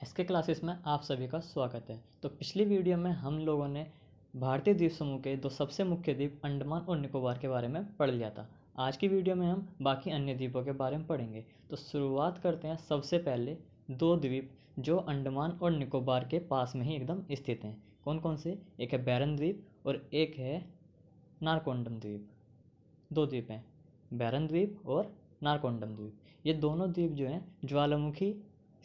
SK classes में आप सभी का स्वागत है। तो पिछली वीडियो में हम लोगों ने भारतीय द्वीप समूह के दो सबसे मुख्य द्वीप अंडमान और निकोबार के बारे में पढ़ लिया था। आज की वीडियो में हम बाकी अन्य द्वीपों के बारे में पढ़ेंगे। तो शुरुआत करते हैं सबसे पहले दो द्वीप जो अंडमान और निकोबार के पास में ही एकदम स्थित हैं। कौन कौन से? एक है बैरन द्वीप और एक है नारकोंडम द्वीप। दो द्वीप हैं, बैरन द्वीप और नारकोंडम द्वीप। ये दोनों द्वीप जो हैं ज्वालामुखी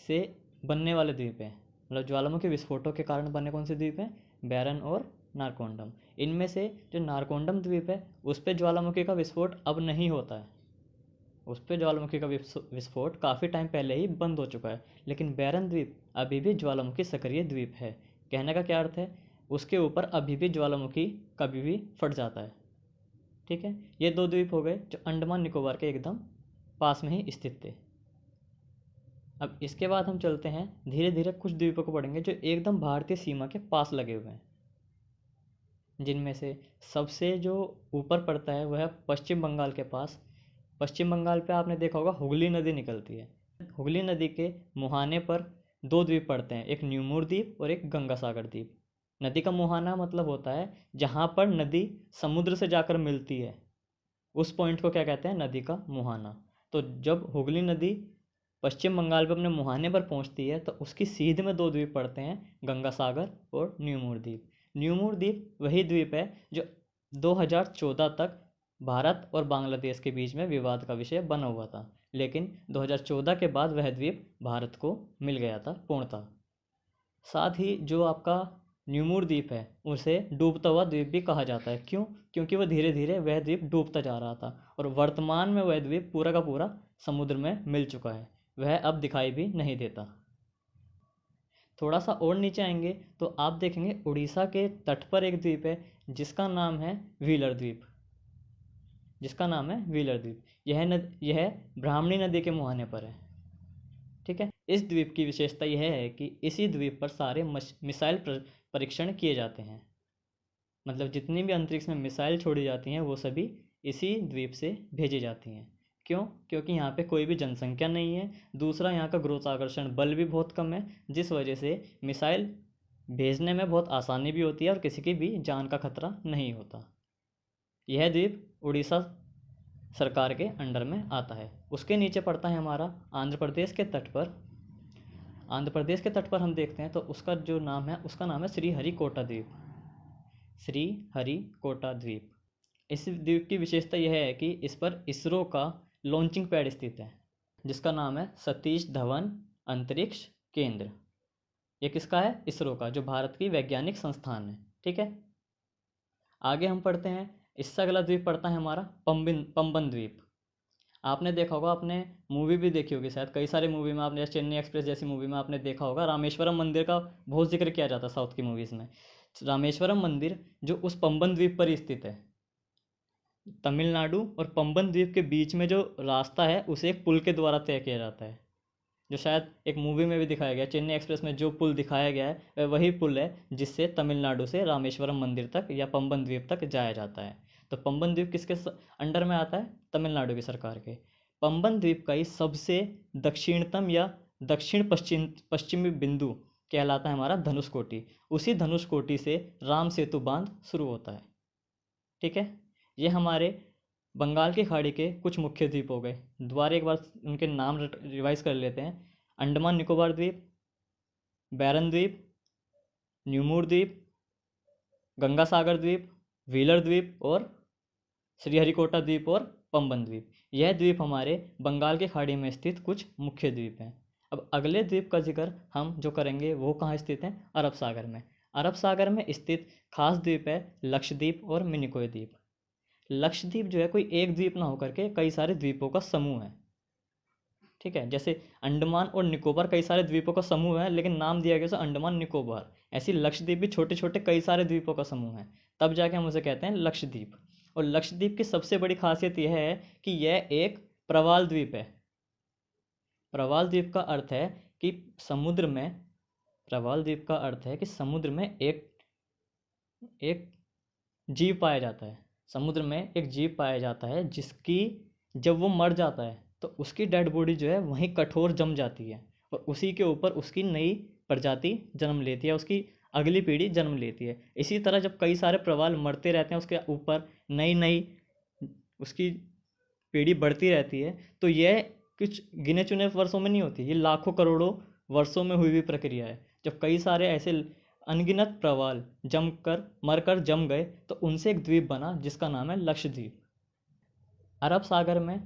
से बनने वाले द्वीप हैं, मतलब ज्वालामुखी विस्फोटों के कारण बने कौन से द्वीप हैं? बैरन और नारकोंडम। इनमें से जो नारकोंडम द्वीप है उस पर ज्वालामुखी का विस्फोट अब नहीं होता है। उस पर ज्वालामुखी का विस्फोट काफ़ी टाइम पहले ही बंद हो चुका है, लेकिन बैरन द्वीप अभी भी ज्वालामुखी सक्रिय द्वीप है। कहने का क्या अर्थ है? उसके ऊपर अभी भी ज्वालामुखी कभी भी फट जाता है। ठीक है, ये दो द्वीप हो गए जो अंडमान निकोबार के एकदम पास में ही स्थित थे। अब इसके बाद हम चलते हैं, धीरे धीरे कुछ द्वीपों को पढ़ेंगे जो एकदम भारतीय सीमा के पास लगे हुए हैं, जिनमें से सबसे जो ऊपर पड़ता है वह है पश्चिम बंगाल के पास। पश्चिम बंगाल पे आपने देखा होगा हुगली नदी निकलती है। हुगली नदी के मुहाने पर दो द्वीप पड़ते हैं, एक न्यूमूर द्वीप और एक गंगासागर द्वीप। नदी का मुहाना मतलब होता है जहाँ पर नदी समुद्र से जाकर मिलती है, उस पॉइंट को क्या कहते हैं? नदी का मुहाना। तो जब हुगली नदी पश्चिम बंगाल पर अपने मुहाने पर पहुंचती है तो उसकी सीध में दो द्वीप पड़ते हैं, गंगा सागर और न्यूमूर द्वीप। न्यूमूर द्वीप वही द्वीप है जो 2014 तक भारत और बांग्लादेश के बीच में विवाद का विषय बना हुआ था, लेकिन 2014 के बाद वह द्वीप भारत को मिल गया था पूर्णतः। साथ ही जो आपका न्यूमूर द्वीप है उसे डूबता हुआ द्वीप भी कहा जाता है। क्यों? क्योंकि वह धीरे धीरे वह द्वीप डूबता जा रहा था और वर्तमान में वह द्वीप पूरा का पूरा समुद्र में मिल चुका है, वह अब दिखाई भी नहीं देता। थोड़ा सा और नीचे आएंगे तो आप देखेंगे उड़ीसा के तट पर एक द्वीप है जिसका नाम है व्हीलर द्वीप। यह ब्राह्मणी नदी के मुहाने पर है। ठीक है, इस द्वीप की विशेषता यह है कि इसी द्वीप पर सारे मिसाइल परीक्षण किए जाते हैं। मतलब जितनी भी अंतरिक्ष में मिसाइल छोड़ी जाती हैं वो सभी इसी द्वीप से भेजी जाती हैं। क्यों? क्योंकि यहाँ पे कोई भी जनसंख्या नहीं है, दूसरा यहाँ का गुरुत्वाकर्षण बल भी बहुत कम है, जिस वजह से मिसाइल भेजने में बहुत आसानी भी होती है और किसी की भी जान का खतरा नहीं होता। यह द्वीप उड़ीसा सरकार के अंडर में आता है। उसके नीचे पड़ता है हमारा आंध्र प्रदेश के तट पर। आंध्र प्रदेश के तट पर हम देखते हैं तो उसका जो नाम है उसका नाम है श्रीहरिकोटा द्वीप। श्रीहरिकोटा द्वीप। इस द्वीप की विशेषता यह है कि इस पर इसरो का लॉन्चिंग पैड स्थित है जिसका नाम है सतीश धवन अंतरिक्ष केंद्र। ये किसका है? इसरो का, जो भारत की वैज्ञानिक संस्थान है। ठीक है, आगे हम पढ़ते हैं। इससे अगला द्वीप पड़ता है हमारा पंबन द्वीप। आपने देखा होगा, आपने मूवी भी देखी होगी शायद, कई सारे मूवी में आपने, चेन्नई एक्सप्रेस जैसी मूवी में आपने देखा होगा, रामेश्वरम मंदिर का बहुत जिक्र किया जाता है साउथ की मूवीज़ में। रामेश्वरम मंदिर जो उस पंबन द्वीप पर ही स्थित है। तमिलनाडु और पंबन द्वीप के बीच में जो रास्ता है उसे एक पुल के द्वारा तय किया जाता है, जो शायद एक मूवी में भी दिखाया गया। चेन्नई एक्सप्रेस में जो पुल दिखाया गया है वह वही पुल है जिससे तमिलनाडु से रामेश्वरम मंदिर तक या पंबन द्वीप तक जाया जाता है। तो पंबन द्वीप किसके अंडर में आता है? तमिलनाडु की सरकार के। पंबन द्वीप का ही सबसे दक्षिणतम या दक्षिण पश्चिमी बिंदु कहलाता है हमारा धनुषकोटी। उसी धनुषकोटी से राम सेतु बांध शुरू होता है। ठीक है, ये हमारे बंगाल की खाड़ी के कुछ मुख्य द्वीप हो गए। दोबारा एक बार उनके नाम रिवाइज कर लेते हैं। अंडमान निकोबार द्वीप, बैरन द्वीप, न्यूमूर द्वीप, गंगा सागर द्वीप, व्हीलर द्वीप और श्रीहरिकोटा द्वीप और पंबन द्वीप। यह द्वीप हमारे बंगाल की खाड़ी में स्थित कुछ मुख्य द्वीप हैं। अब अगले द्वीप का जिक्र हम जो करेंगे वो कहाँ स्थित है? अरब सागर में। अरब सागर में स्थित खास द्वीप है लक्षद्वीप और मिनिकोय द्वीप। लक्षद्वीप जो है कोई एक द्वीप ना होकर के कई सारे द्वीपों का समूह है। ठीक है, जैसे अंडमान और निकोबार कई सारे द्वीपों का समूह है लेकिन नाम दिया गया उसे अंडमान निकोबार, ऐसी लक्षद्वीप भी छोटे छोटे कई सारे द्वीपों का समूह है, तब जाके हम उसे कहते हैं लक्षद्वीप। और लक्षद्वीप की सबसे बड़ी खासियत यह है कि यह एक प्रवाल द्वीप है। प्रवाल द्वीप का अर्थ है कि समुद्र में, प्रवाल द्वीप का अर्थ है कि समुद्र में एक एक जीव पाया जाता है। समुद्र में एक जीव पाया जाता है जिसकी जब वो मर जाता है तो उसकी डेड बॉडी जो है वहीं कठोर जम जाती है और उसी के ऊपर उसकी नई प्रजाति जन्म लेती है, उसकी अगली पीढ़ी जन्म लेती है। इसी तरह जब कई सारे प्रवाल मरते रहते हैं, उसके ऊपर नई नई उसकी पीढ़ी बढ़ती रहती है, तो यह कुछ गिने चुने वर्षों में नहीं होती, ये लाखों करोड़ों वर्षों में हुई हुई प्रक्रिया है। जब कई सारे ऐसे अनगिनत प्रवाल जमकर मरकर जम गए, तो उनसे एक द्वीप बना जिसका नाम है लक्षद्वीप। अरब सागर में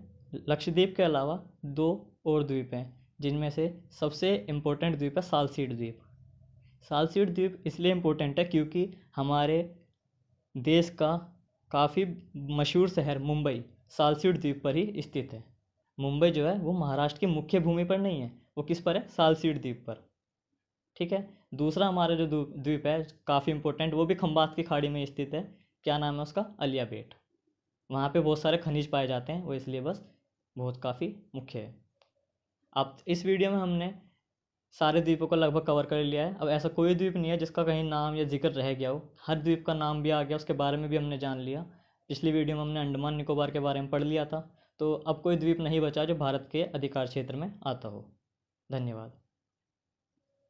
लक्षद्वीप के अलावा दो और द्वीप हैं, जिनमें से सबसे इम्पोर्टेंट द्वीप है सालसीट द्वीप। सालसीट द्वीप इसलिए इम्पोर्टेंट है क्योंकि हमारे देश का काफ़ी मशहूर शहर मुंबई सालसीट द्वीप पर ही स्थित है। मुंबई जो है वो महाराष्ट्र की मुख्य भूमि पर नहीं है, वो किस पर है? सालसीट द्वीप पर। ठीक है। दूसरा हमारा जो द्वीप है काफ़ी इम्पोर्टेंट, वो भी खंबात की खाड़ी में स्थित है। क्या नाम है उसका? अलिया बेट। वहाँ पे बहुत सारे खनिज पाए जाते हैं, वो इसलिए बस बहुत काफ़ी मुख्य है। अब इस वीडियो में हमने सारे द्वीपों को लगभग कवर कर लिया है। अब ऐसा कोई द्वीप नहीं है जिसका कहीं नाम या जिक्र रह गया हो, हर द्वीप का नाम भी आ गया, उसके बारे में भी हमने जान लिया। पिछली वीडियो में हमने अंडमान निकोबार के बारे में पढ़ लिया था, तो अब कोई द्वीप नहीं बचा जो भारत के अधिकार क्षेत्र में आता हो। धन्यवाद।